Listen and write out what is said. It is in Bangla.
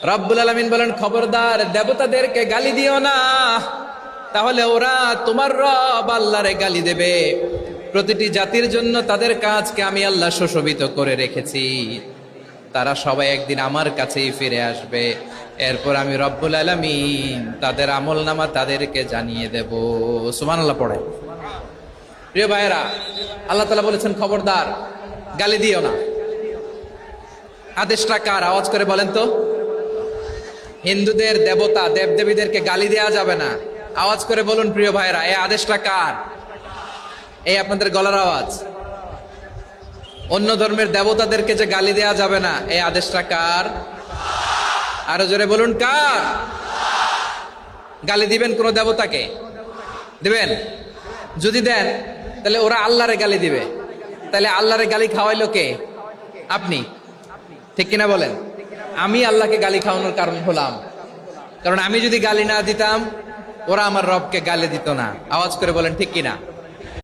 রব্বুল আলামিন বলেন, খবরদার দেবতাদেরকে গালি দিও না, তাহলে ওরা তোমার রব আল্লাহরে গালি দেবে। প্রতিটি জাতির জন্য তাদের কাজকে আমি আল্লাহ সুশোভিত করে রেখেছি, তারা সবাই একদিন আমার কাছেই ফিরে আসবে। এরপর আমি রব্বুল আলামিন তাদের আমলনামা তাদেরকে জানিয়ে দেব। সুবহানাল্লাহ পড়ে। প্রিয় ভাইয়েরা, আল্লাহ তাআলা বলেছেন খবরদার গালি দিও না। আদেশটা কার? আওয়াজ করে বলেন তো। হিন্দুদের দেবতা দেবদেবীদেরকে গালি দেওয়া যাবে না। আওয়াজ করে বলুন প্রিয় ভাইরা, এই আদেশটা কার? এই আপনাদের গলার আওয়াজ। অন্য ধর্মের দেবতাদেরকে যে গালি দেওয়া যাবে না, এই আদেশটা কার? আরো জোরে বলুন, কার? গালি দিবেন কোন দেবতাকে? দিবেন? যদি দেন তাহলে ওরা আল্লাহরে গালি দিবে। তাহলে আল্লাহরে গালি খাওয়াইলো কে? আপনি। ঠিক কিনা বলেন? আমি আল্লাহকে গালি খাওয়ানোর কারণ হলাম, কারণ আমি যদি গালি না দিতাম ওরা আমার রবকে গালি দিত না। আওয়াজ করে বলেন ঠিক কিনা?